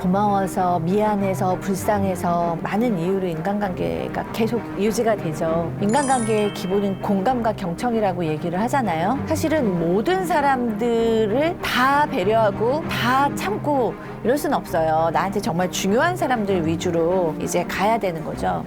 고마워서, 미안해서, 불쌍해서 많은 이유로 인간관계가 계속 유지가 되죠. 인간관계의 기본은 공감과 경청이라고 얘기를 하잖아요. 사실은 모든 사람들을 다 배려하고 다 참고 이럴 순 없어요. 나한테 정말 중요한 사람들 위주로 이제 가야 되는 거죠.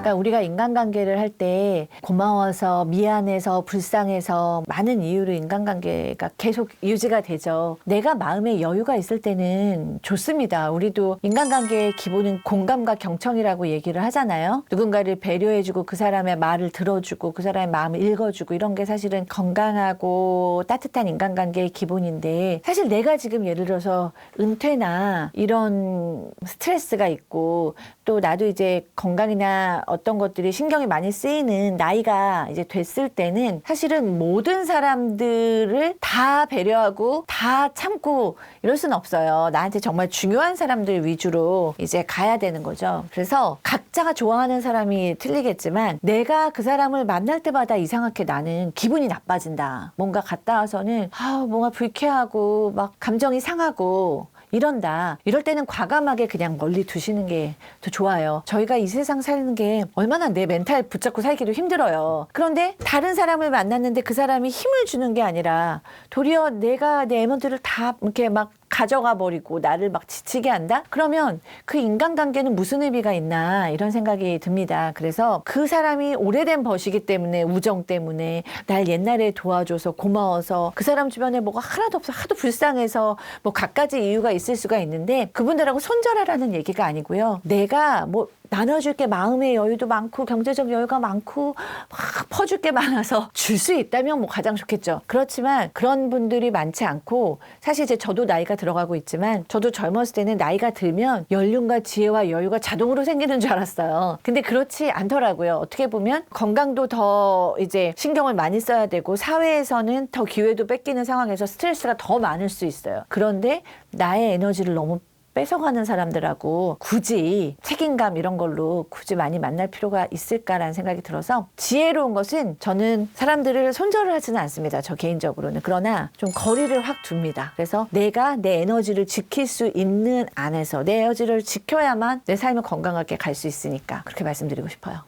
그러니까 우리가 인간관계를 할 때 고마워서, 미안해서, 불쌍해서 많은 이유로 인간관계가 계속 유지가 되죠. 내가 마음에 여유가 있을 때는 좋습니다. 우리도 인간관계의 기본은 공감과 경청이라고 얘기를 하잖아요. 누군가를 배려해주고 그 사람의 말을 들어주고 그 사람의 마음을 읽어주고 이런 게 사실은 건강하고 따뜻한 인간관계의 기본인데, 사실 내가 지금 예를 들어서 은퇴나 이런 스트레스가 있고 또 나도 이제 건강이나 어떤 것들이 신경이 많이 쓰이는 나이가 이제 됐을 때는 사실은 모든 사람들을 다 배려하고 다 참고 이럴 수는 없어요. 나한테 정말 중요한 사람들 위주로 이제 가야 되는 거죠. 그래서 각자가 좋아하는 사람이 틀리겠지만 내가 그 사람을 만날 때마다 이상하게 나는 기분이 나빠진다. 뭔가 갔다 와서는 뭔가 불쾌하고 막 감정이 상하고 이런다. 이럴 때는 과감하게 그냥 멀리 두시는 게 더 좋아요. 저희가 이 세상 사는 게 얼마나 내 멘탈 붙잡고 살기도 힘들어요. 그런데 다른 사람을 만났는데 그 사람이 힘을 주는 게 아니라 도리어 내가 내 에너지를 다 이렇게 막 가져가 버리고 나를 막 지치게 한다? 그러면 그 인간관계는 무슨 의미가 있나 이런 생각이 듭니다. 그래서 그 사람이 오래된 벗이기 때문에, 우정 때문에 날 옛날에 도와줘서 고마워서 그 사람 주변에 뭐가 하나도 없어 하도 불쌍해서 뭐 갖가지 이유가 있을 수가 있는데, 그분들하고 손절하라는 얘기가 아니고요. 내가 뭐 나눠줄 게 마음의 여유도 많고 경제적 여유가 많고 막 퍼줄 게 많아서 줄 수 있다면 뭐 가장 좋겠죠. 그렇지만 그런 분들이 많지 않고, 사실 이제 저도 나이가 들어가고 있지만 저도 젊었을 때는 나이가 들면 연륜과 지혜와 여유가 자동으로 생기는 줄 알았어요. 근데 그렇지 않더라고요. 어떻게 보면 건강도 더 이제 신경을 많이 써야 되고 사회에서는 더 기회도 뺏기는 상황에서 스트레스가 더 많을 수 있어요. 그런데 나의 에너지를 너무 뺏어가는 사람들하고 굳이 책임감 이런 걸로 굳이 많이 만날 필요가 있을까라는 생각이 들어서, 지혜로운 것은 저는 사람들을 손절을 하지는 않습니다. 저 개인적으로는. 그러나 좀 거리를 확 둡니다. 그래서 내가 내 에너지를 지킬 수 있는 안에서 내 에너지를 지켜야만 내 삶을 건강하게 갈 수 있으니까 그렇게 말씀드리고 싶어요.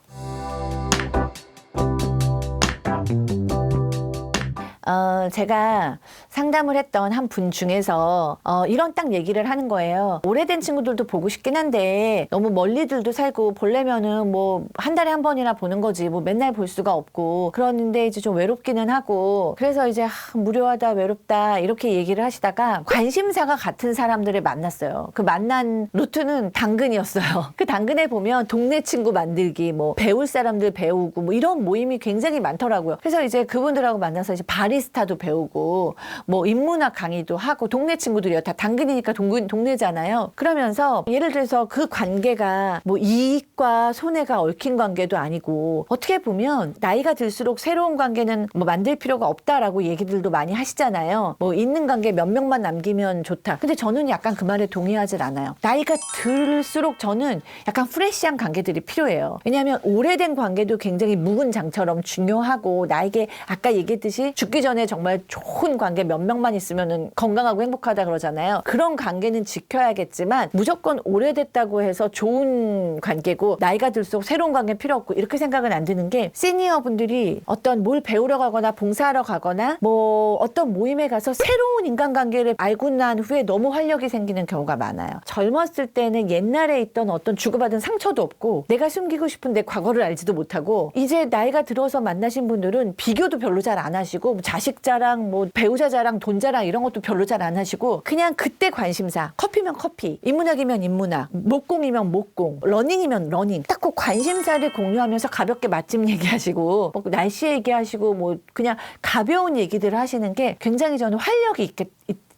제가 상담을 했던 한 분 중에서 이런 딱 얘기를 하는 거예요. 오래된 친구들도 보고 싶긴 한데 너무 멀리들도 살고 보려면은 뭐 한 달에 한 번이나 보는 거지 뭐 맨날 볼 수가 없고 그러는데 이제 좀 외롭기는 하고, 그래서 이제 무료하다, 외롭다 이렇게 얘기를 하시다가 관심사가 같은 사람들을 만났어요. 그 만난 루트는 당근이었어요. 그 당근에 보면 동네 친구 만들기, 뭐 배울 사람들 배우고 뭐 이런 모임이 굉장히 많더라고요. 그래서 이제 그분들하고 만나서 이제 바리스타도 배우고 뭐 인문학 강의도 하고, 동네 친구들이요. 다 당근이니까 동네잖아요. 그러면서 예를 들어서 그 관계가 뭐 이익과 손해가 얽힌 관계도 아니고, 어떻게 보면 나이가 들수록 새로운 관계는 뭐 만들 필요가 없다라고 얘기들도 많이 하시잖아요. 뭐 있는 관계 몇 명만 남기면 좋다. 근데 저는 약간 그 말에 동의하질 않아요. 나이가 들수록 저는 약간 프레시한 관계들이 필요해요. 왜냐하면 오래된 관계도 굉장히 묵은 장처럼 중요하고, 나에게 아까 얘기했듯이 죽기 전에 정말 좋은 관계 몇 명만 있으면 건강하고 행복하다 그러잖아요. 그런 관계는 지켜야겠지만 무조건 오래됐다고 해서 좋은 관계고 나이가 들수록 새로운 관계 필요 없고 이렇게 생각은 안 드는 게, 시니어 분들이 어떤 뭘 배우러 가거나 봉사하러 가거나 뭐 어떤 모임에 가서 새로운 인간관계를 알고 난 후에 너무 활력이 생기는 경우가 많아요. 젊었을 때는 옛날에 있던 어떤 주고받은 상처도 없고 내가 숨기고 싶은데 과거를 알지도 못하고, 이제 나이가 들어서 만나신 분들은 비교도 별로 잘 안 하시고 자식 자랑, 뭐 배우자 자랑, 돈 자랑 이런 것도 별로 잘 안 하시고 그냥 그때 관심사, 커피면 커피, 인문학이면 인문학, 목공이면 목공, 러닝이면 러닝, 딱 그 관심사를 공유하면서 가볍게 맛집 얘기하시고 뭐 날씨 얘기하시고 뭐 그냥 가벼운 얘기들을 하시는 게 굉장히 저는 활력이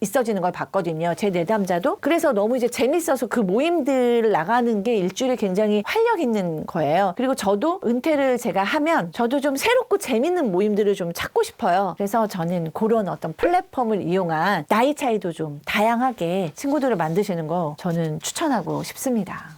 있어지는 걸 봤거든요. 제 내담자도. 그래서 너무 이제 재밌어서 그 모임들 나가는 게 일주일에 굉장히 활력 있는 거예요. 그리고 저도 은퇴를 제가 하면 저도 좀 새롭고 재밌는 모임들을 좀 찾고 싶어요. 그래서 저는 그런 어떤 플랫폼을 이용한 나이 차이도 좀 다양하게 친구들을 만드시는 거 저는 추천하고 싶습니다.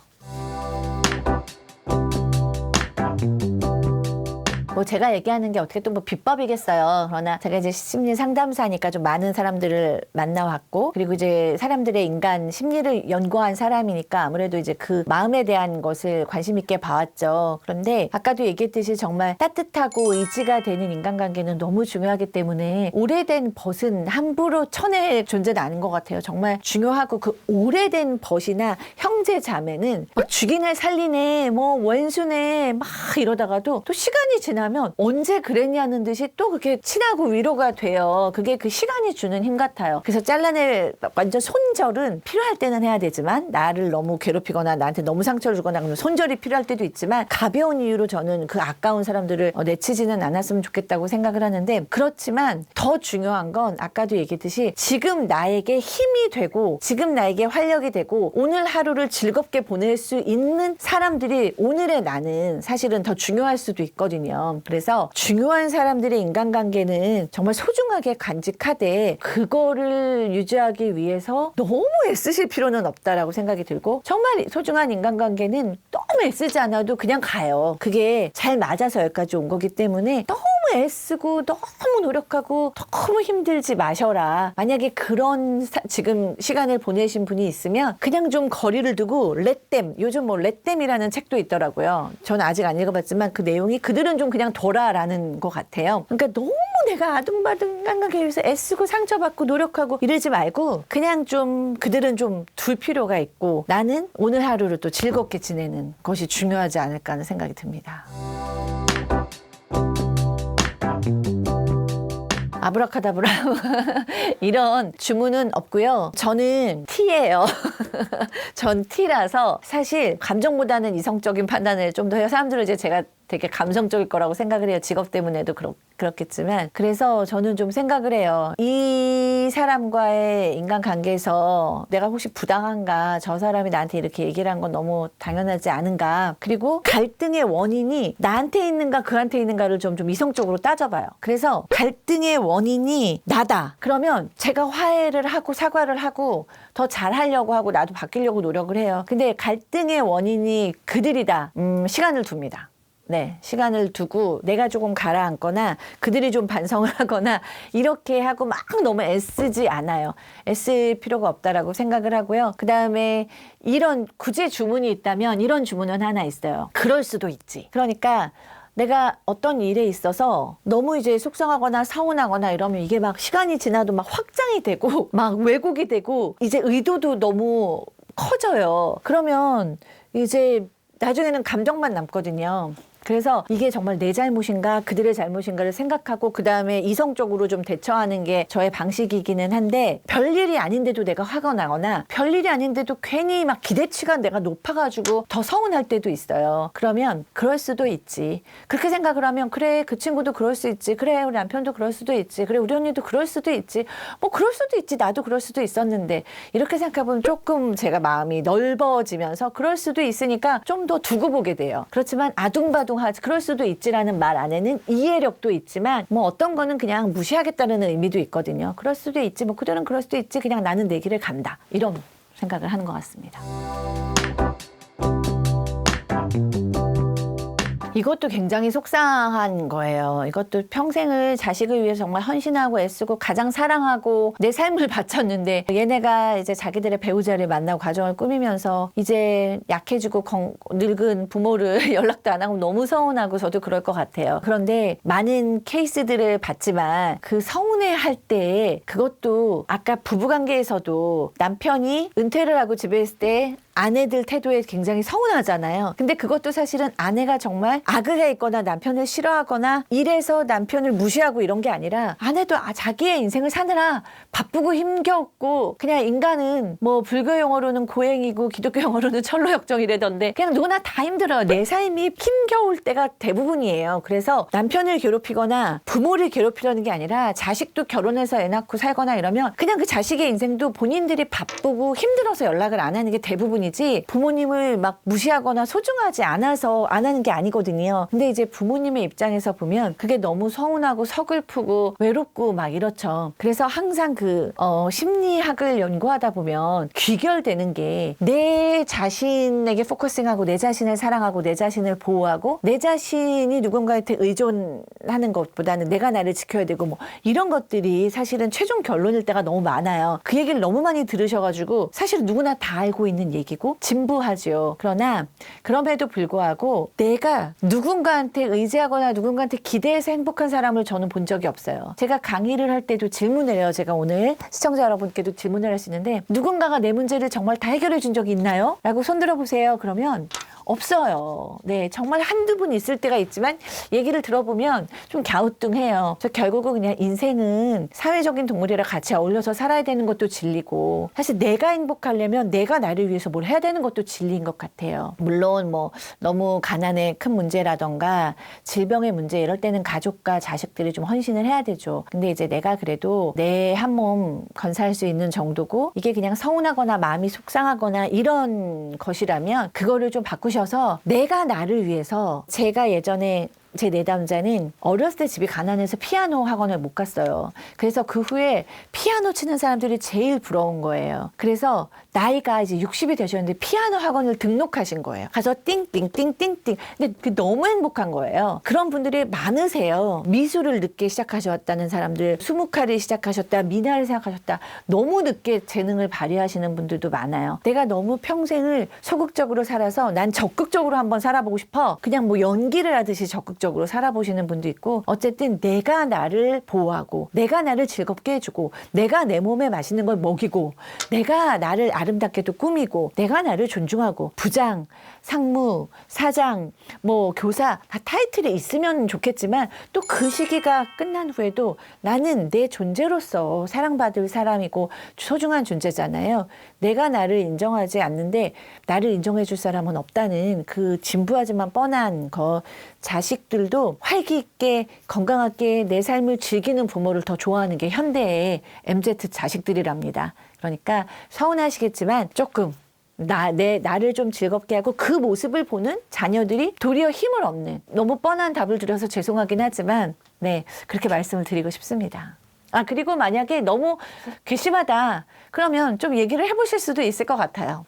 뭐 제가 얘기하는 게 어떻게 또 뭐 비법이겠어요. 그러나 제가 이제 심리 상담사니까 좀 많은 사람들을 만나왔고, 그리고 이제 사람들의 인간 심리를 연구한 사람이니까 아무래도 이제 그 마음에 대한 것을 관심 있게 봐왔죠. 그런데 아까도 얘기했듯이 정말 따뜻하고 의지가 되는 인간관계는 너무 중요하기 때문에 오래된 벗은 함부로 쳐낼 존재는 아닌 것 같아요. 정말 중요하고 그 오래된 벗이나 형제 자매는 막 죽이네 살리네 뭐 원수네 막 이러다가도 또 시간이 지나면 언제 그랬냐는 듯이 또 그렇게 친하고 위로가 돼요. 그게 그 시간이 주는 힘 같아요. 그래서 잘라낼 완전 손절은 필요할 때는 해야 되지만, 나를 너무 괴롭히거나 나한테 너무 상처를 주거나 그러면 손절이 필요할 때도 있지만, 가벼운 이유로 저는 그 아까운 사람들을 내치지는 않았으면 좋겠다고 생각을 하는데, 그렇지만 더 중요한 건 아까도 얘기했듯이 지금 나에게 힘이 되고 지금 나에게 활력이 되고 오늘 하루를 즐겁게 보낼 수 있는 사람들이 오늘의 나는 사실은 더 중요할 수도 있거든요. 그래서 중요한 사람들의 인간관계는 정말 소중하게 간직하되 그거를 유지하기 위해서 너무 애쓰실 필요는 없다라고 생각이 들고, 정말 소중한 인간관계는 너무 애쓰지 않아도 그냥 가요. 그게 잘 맞아서 여기까지 온 거기 때문에 너무 애쓰고 너무 노력하고 너무 힘들지 마셔라. 만약에 그런 지금 시간을 보내신 분이 있으면 그냥 좀 거리를 두고 렛댐, 요즘 뭐 렛댐이라는 책도 있더라고요. 저는 아직 안 읽어봤지만 그 내용이 그들은 좀 그냥 둬라라는 것 같아요. 그러니까 너무 내가 아둥바둥 깡깡하게 위해서 애쓰고 상처받고 노력하고 이러지 말고 그냥 좀 그들은 좀 둘 필요가 있고 나는 오늘 하루를 또 즐겁게 지내는 것이 중요하지 않을까 하는 생각이 듭니다. 아브라카다브라 이런 주문은 없고요. 저는 T예요. 전 T라서 사실 감정보다는 이성적인 판단을 좀 더 해요. 사람들은 이제 제가 되게 감성적일 거라고 생각을 해요. 직업 때문에도 그렇겠지만. 그래서 저는 좀 생각을 해요. 이 사람과의 인간관계에서 내가 혹시 부당한가, 저 사람이 나한테 이렇게 얘기를 한 건 너무 당연하지 않은가, 그리고 갈등의 원인이 나한테 있는가 그한테 있는가를 좀 이성적으로 따져봐요. 그래서 갈등의 원인이 나다. 그러면 제가 화해를 하고 사과를 하고 더 잘하려고 하고 나도 바뀌려고 노력을 해요. 근데 갈등의 원인이 그들이다. 시간을 둡니다. 네, 시간을 두고 내가 조금 가라앉거나 그들이 좀 반성을 하거나 이렇게 하고 막 너무 애쓰지 않아요. 애쓸 필요가 없다라고 생각을 하고요. 그 다음에 이런 굳이 주문이 있다면 이런 주문은 하나 있어요. 그럴 수도 있지. 그러니까 내가 어떤 일에 있어서 너무 이제 속상하거나 서운하거나 이러면 이게 막 시간이 지나도 막 확장이 되고 막 왜곡이 되고 이제 의도도 너무 커져요. 그러면 이제 나중에는 감정만 남거든요. 그래서 이게 정말 내 잘못인가 그들의 잘못인가를 생각하고 그 다음에 이성적으로 좀 대처하는 게 저의 방식이기는 한데, 별일이 아닌데도 내가 화가 나거나 별일이 아닌데도 괜히 막 기대치가 내가 높아가지고 더 서운할 때도 있어요. 그러면 그럴 수도 있지. 그렇게 생각을 하면 그래 그 친구도 그럴 수 있지, 그래 우리 남편도 그럴 수도 있지, 그래 우리 언니도 그럴 수도 있지, 뭐 그럴 수도 있지, 나도 그럴 수도 있었는데, 이렇게 생각해보면 조금 제가 마음이 넓어지면서 그럴 수도 있으니까 좀 더 두고 보게 돼요. 그렇지만 아둥바둥 그럴 수도 있지라는 말 안에는 이해력도 있지만 뭐 어떤 거는 그냥 무시하겠다는 의미도 있거든요. 그럴 수도 있지, 뭐 그들은 그럴 수도 있지, 그냥 나는 내 길을 간다, 이런 생각을 하는 것 같습니다. 이것도 굉장히 속상한 거예요. 이것도 평생을 자식을 위해서 정말 헌신하고 애쓰고 가장 사랑하고 내 삶을 바쳤는데, 얘네가 이제 자기들의 배우자를 만나고 가정을 꾸미면서 이제 약해지고 늙은 부모를 연락도 안 하고 너무 서운하고, 저도 그럴 것 같아요. 그런데 많은 케이스들을 봤지만 그 서운해할 때 그것도 아까 부부관계에서도 남편이 은퇴를 하고 집에 있을 때 아내들 태도에 굉장히 서운하잖아요. 근데 그것도 사실은 아내가 정말 악을 있거나 남편을 싫어하거나 이래서 남편을 무시하고 이런 게 아니라, 아내도 자기의 인생을 사느라 바쁘고 힘겹고, 그냥 인간은 뭐 불교 용어로는 고행이고 기독교 용어로는 철로역정이라던데 그냥 누구나 다 힘들어요. 내 삶이 힘겨울 때가 대부분이에요. 그래서 남편을 괴롭히거나 부모를 괴롭히려는 게 아니라, 자식도 결혼해서 애 낳고 살거나 이러면 그냥 그 자식의 인생도 본인들이 바쁘고 힘들어서 연락을 안 하는 게 대부분이 뿐이지 부모님을 막 무시하거나 소중하지 않아서 안 하는 게 아니거든요. 근데 이제 부모님의 입장에서 보면 그게 너무 서운하고 서글프고 외롭고 막 이렇죠. 그래서 항상 심리학을 연구하다 보면 귀결되는 게 내 자신에게 포커싱하고 내 자신을 사랑하고 내 자신을 보호하고 내 자신이 누군가한테 의존하는 것보다는 내가 나를 지켜야 되고 뭐 이런 것들이 사실은 최종 결론일 때가 너무 많아요. 그 얘기를 너무 많이 들으셔가지고 사실 누구나 다 알고 있는 얘기고 진부하죠. 그러나 그럼에도 불구하고 내가 누군가한테 의지하거나 누군가한테 기대해서 행복한 사람을 저는 본 적이 없어요. 제가 강의를 할 때도 질문을 해요. 제가 오늘 시청자 여러분께도 질문을 할 수 있는데 누군가가 내 문제를 정말 다 해결해 준 적이 있나요? 라고 손 들어보세요. 그러면 없어요. 네, 정말 한두 분 있을 때가 있지만 얘기를 들어보면 좀 갸우뚱해요. 저 결국은 그냥 인생은 사회적인 동물이라 같이 어울려서 살아야 되는 것도 진리고 사실 내가 행복하려면 내가 나를 위해서 뭘 해야 되는 것도 진리인 것 같아요. 물론 뭐 너무 가난의 큰 문제라던가 질병의 문제 이럴 때는 가족과 자식들이 좀 헌신을 해야 되죠. 근데 이제 내가 그래도 내 한 몸 건사할 수 있는 정도고 이게 그냥 서운하거나 마음이 속상하거나 이런 것이라면 그거를 좀 바꾸셔서 내가 나를 위해서 제가 예전에 제 내담자는 어렸을 때 집이 가난해서 피아노 학원을 못 갔어요. 그래서 그 후에 피아노 치는 사람들이 제일 부러운 거예요. 그래서 나이가 이제 60이 되셨는데 피아노 학원을 등록하신 거예요. 가서 띵띵띵띵띵. 근데 그 너무 행복한 거예요. 그런 분들이 많으세요. 미술을 늦게 시작하셨다는 사람들, 수묵화를 시작하셨다, 미나를 생각하셨다. 너무 늦게 재능을 발휘하시는 분들도 많아요. 내가 너무 평생을 소극적으로 살아서 난 적극적으로 한번 살아보고 싶어. 그냥 뭐 연기를 하듯이 적극적으로 살아보시는 분도 있고 어쨌든 내가 나를 보호하고 내가 나를 즐겁게 해주고 내가 내 몸에 맛있는 걸 먹이고 내가 나를 아름답게도 꾸미고 내가 나를 존중하고 부장, 상무, 사장, 뭐 교사 다 타이틀이 있으면 좋겠지만 또 그 시기가 끝난 후에도 나는 내 존재로서 사랑받을 사람이고 소중한 존재잖아요. 내가 나를 인정하지 않는데 나를 인정해 줄 사람은 없다는 그 진부하지만 뻔한 거 자식들도 활기 있게 건강하게 내 삶을 즐기는 부모를 더 좋아하는 게 현대의 MZ 자식들이랍니다. 그러니까 서운하시겠지만 조금 나를 좀 즐겁게 하고 그 모습을 보는 자녀들이 도리어 힘을 얻는 너무 뻔한 답을 드려서 죄송하긴 하지만 네 그렇게 말씀을 드리고 싶습니다. 그리고 만약에 너무 괘씸하다 그러면 좀 얘기를 해보실 수도 있을 것 같아요.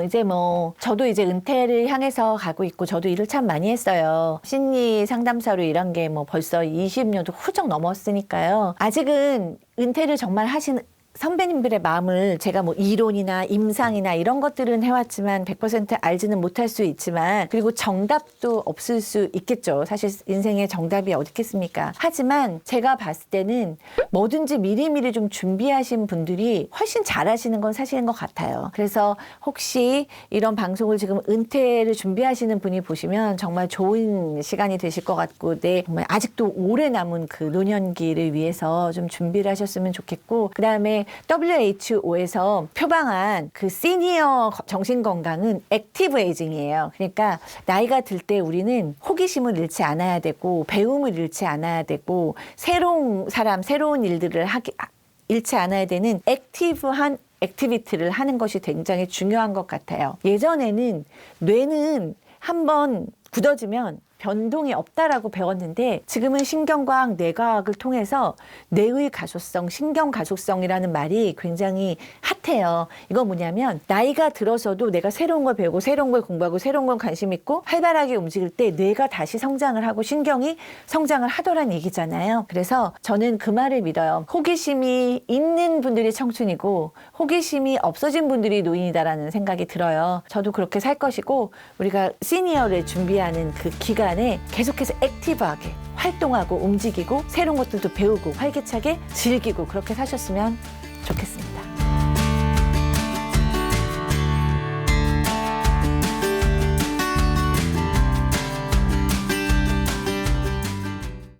이제 뭐 저도 이제 은퇴를 향해서 가고 있고 저도 일을 참 많이 했어요. 심리 상담사로 일한 게 뭐 벌써 20년도 훌쩍 넘었으니까요. 아직은 은퇴를 정말 하신 선배님들의 마음을 제가 뭐 이론이나 임상이나 이런 것들은 해왔지만 100% 알지는 못할 수 있지만 그리고 정답도 없을 수 있겠죠. 사실 인생에 정답이 어디 있겠습니까? 하지만 제가 봤을 때는 뭐든지 미리미리 좀 준비하신 분들이 훨씬 잘하시는 건 사실인 것 같아요. 그래서 혹시 이런 방송을 지금 은퇴를 준비하시는 분이 보시면 정말 좋은 시간이 되실 것 같고 정말 아직도 오래 남은 그 노년기를 위해서 좀 준비를 하셨으면 좋겠고 그다음에 WHO에서 표방한 그 시니어 정신건강은 액티브 에이징이에요. 그러니까 나이가 들 때 우리는 호기심을 잃지 않아야 되고 배움을 잃지 않아야 되고 새로운 사람, 새로운 일들을 잃지 않아야 되는 액티브한 액티비티를 하는 것이 굉장히 중요한 것 같아요. 예전에는 뇌는 한번 굳어지면 변동이 없다라고 배웠는데 지금은 신경과학, 뇌과학을 통해서 뇌의 가소성, 신경 가소성이라는 말이 굉장히 핫해요. 이거 뭐냐면 나이가 들어서도 내가 새로운 걸 배우고 새로운 걸 공부하고 새로운 걸 관심 있고 활발하게 움직일 때 뇌가 다시 성장을 하고 신경이 성장을 하더란 얘기잖아요. 그래서 저는 그 말을 믿어요. 호기심이 있는 분들이 청춘이고 호기심이 없어진 분들이 노인이다라는 생각이 들어요. 저도 그렇게 살 것이고 우리가 시니어를 준비하는 그 기간 안에 계속해서 액티브하게 활동하고 움직이고 새로운 것들도 배우고 활기차게 즐기고 그렇게 사셨으면 좋겠습니다.